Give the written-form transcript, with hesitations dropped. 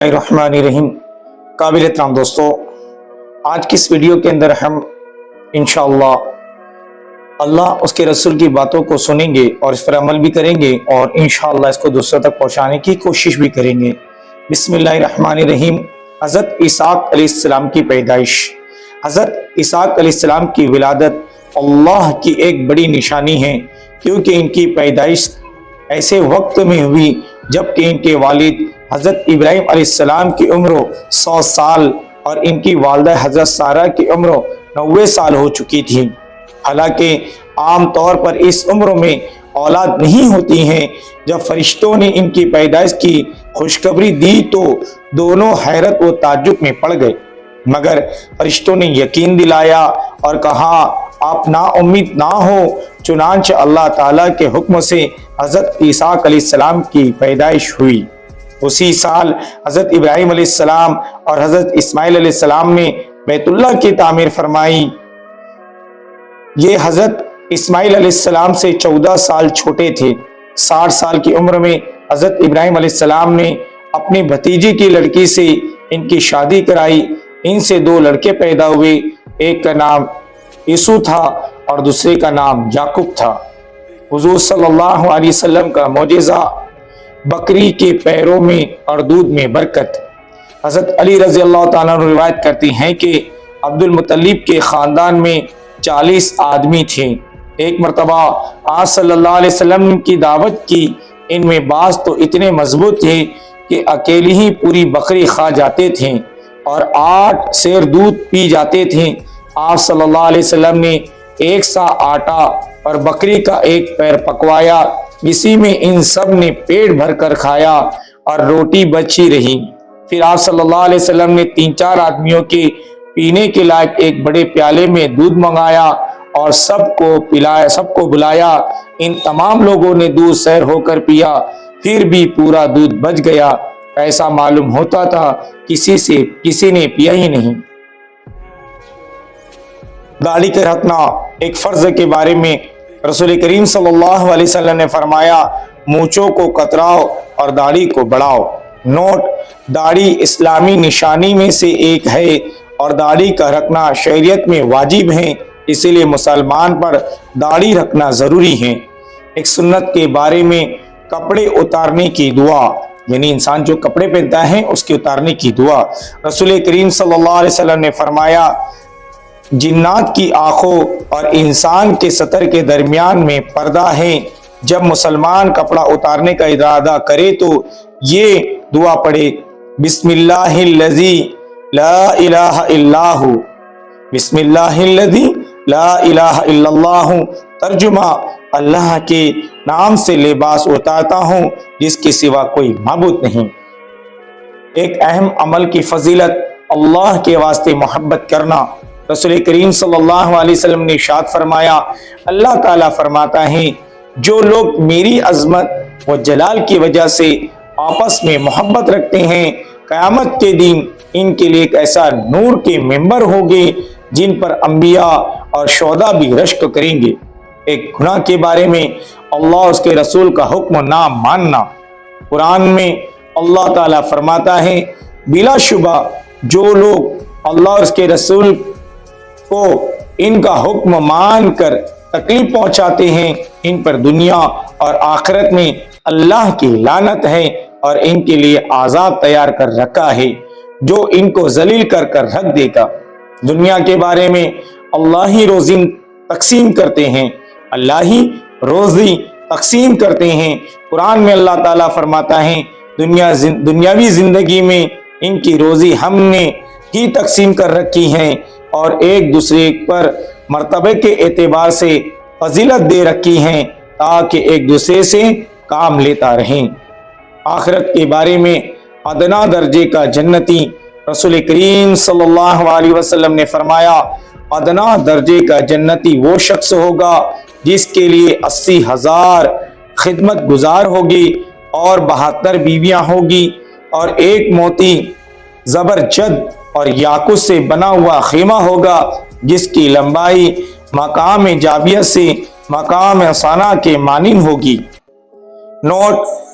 الرحمن الرحیم۔ قابل احترام دوستو، آج کی اس ویڈیو کے اندر ہم انشاءاللہ اللہ اس کے رسول کی باتوں کو سنیں گے اور اس پر عمل بھی کریں گے اور انشاءاللہ اس کو دوسروں تک پہنچانے کی کوشش بھی کریں گے۔ بسم اللہ الرحمن الرحیم۔ حضرت اسحاق علیہ السلام کی پیدائش۔ حضرت اسحاق علیہ السلام کی ولادت اللہ کی ایک بڑی نشانی ہے، کیونکہ ان کی پیدائش ایسے وقت میں ہوئی جبکہ ان کے والد حضرت ابراہیم علیہ السلام کی عمر 100 سال اور ان کی والدہ حضرت سارہ کی عمر 90 سال ہو چکی تھی۔ حالانکہ عام طور پر اس عمر میں اولاد نہیں ہوتی ہیں۔ جب فرشتوں نے ان کی پیدائش کی خوشخبری دی تو دونوں حیرت و تعجب میں پڑ گئے، مگر فرشتوں نے یقین دلایا اور کہا آپ نا امید نہ ہو۔ چنانچہ اللہ تعالیٰ کے حکم سے حضرت اسحاق علیہ السلام کی پیدائش ہوئی۔ اسی سال حضرت ابراہیم علیہ السلام اور حضرت اسماعیل علیہ السلام نے بیت اللہ کی تعمیر فرمائی۔ یہ حضرت اسماعیل علیہ السلام سے 14 سال چھوٹے تھے۔ 60 سال کی عمر میں حضرت ابراہیم علیہ السلام نے اپنی بھتیجی کی لڑکی سے ان کی شادی کرائی۔ ان سے 2 لڑکے پیدا ہوئے، ایک کا نام یسوع تھا اور دوسرے کا نام یعقوب تھا۔ حضور صلی اللہ علیہ وسلم کا معجزہ، بکری کے پیروں میں اور دودھ میں برکت۔ حضرت علی رضی اللہ تعالیٰ عنہ روایت کرتی ہیں کہ عبد المطلب کے خاندان میں 40 آدمی تھے۔ ایک مرتبہ آپ صلی اللہ علیہ وسلم کی دعوت کی۔ ان میں بعض تو اتنے مضبوط تھے کہ اکیلی ہی پوری بکری کھا جاتے تھے اور 8 سیر دودھ پی جاتے تھے۔ آپ صلی اللہ علیہ وسلم نے 1 سا آٹا اور بکری کا 1 پیر پکوایا، اسی میں ان سب نے پیٹ بھر کر کھایا اور روٹی بچی رہی۔ پھر آپ صلی اللہ علیہ وسلم نے 3-4 آدمیوں کے پینے کے لائق ایک بڑے پیالے میں دودھ منگایا اور سب کو بلایا۔ ان تمام لوگوں نے دودھ سیر ہو کر پیا، پھر بھی پورا دودھ بچ گیا۔ ایسا معلوم ہوتا تھا کسی نے پیا ہی نہیں۔ داڑھی کے رکھنا ایک فرض کے بارے میں رسول کریم صلی اللہ علیہ وسلم نے فرمایا، مونچھوں کو کتراؤ اور داڑھی کو بڑھاؤ۔ نوٹ: داڑھی اسلامی نشانی میں سے ایک ہے اور داڑھی کا رکھنا شریعت میں واجب ہے، اسی لیے مسلمان پر داڑھی رکھنا ضروری ہے۔ ایک سنت کے بارے میں کپڑے اتارنے کی دعا، یعنی انسان جو کپڑے پہنتا ہے اس کے اتارنے کی دعا۔ رسول کریم صلی اللہ علیہ وسلم نے فرمایا، جنات کی آنکھوں اور انسان کے سطر کے درمیان میں پردہ ہے۔ جب مسلمان کپڑا اتارنے کا ارادہ کرے تو یہ دعا پڑھے، بسم اللہ الذی لا الہ الا ہو، بسم اللہ الذی لا الہ الا اللہ۔ ترجمہ: اللہ کے نام سے لباس اتارتا ہوں جس کے سوا کوئی معبود نہیں۔ ایک اہم عمل کی فضیلت، اللہ کے واسطے محبت کرنا۔ رسول کریم صلی اللہ علیہ وسلم نے ارشاد فرمایا، اللہ تعالیٰ فرماتا ہے، جو لوگ میری عظمت و جلال کی وجہ سے آپس میں محبت رکھتے ہیں، قیامت کے دن ان کے لیے ایک ایسا نور کے ممبر ہوگے جن پر انبیاء اور شہداء بھی رشک کریں گے۔ ایک گناہ کے بارے میں اللہ اس کے رسول کا حکم نہ ماننا۔ قرآن میں اللہ تعالیٰ فرماتا ہے، بلا شبہ جو لوگ اللہ اور اس کے رسول کو ان کا حکم مان کر تکلیف پہنچاتے ہیں، ان پر دنیا اور آخرت میں اللہ کی لعنت ہے اور ان کے لیے عذاب تیار کر رکھا ہے جو ان کو ذلیل کر رکھ دے گا۔ دنیا کے بارے میں اللہ ہی روزی تقسیم کرتے ہیں، اللہ ہی روزی تقسیم کرتے ہیں۔ قرآن میں اللہ تعالیٰ فرماتا ہے، دنیاوی زندگی میں ان کی روزی ہم نے ہی تقسیم کر رکھی ہے اور ایک دوسرے پر مرتبے کے اعتبار سے فضیلت دے رکھی ہیں تاکہ ایک دوسرے سے کام لیتا رہیں۔ آخرت کے بارے میں ادنا درجے کا جنتی، رسول کریم صلی اللہ علیہ وسلم نے فرمایا، ادنا درجے کا جنتی وہ شخص ہوگا جس کے لیے 80,000 خدمت گزار ہوگی اور 72 بیویاں ہوگی اور ایک موتی زبرجد اور یاقوت سے بنا ہوا خیمہ ہوگا جس کی لمبائی مقام جابیہ سے مقام ثنا کے مانند ہوگی۔ نوٹ: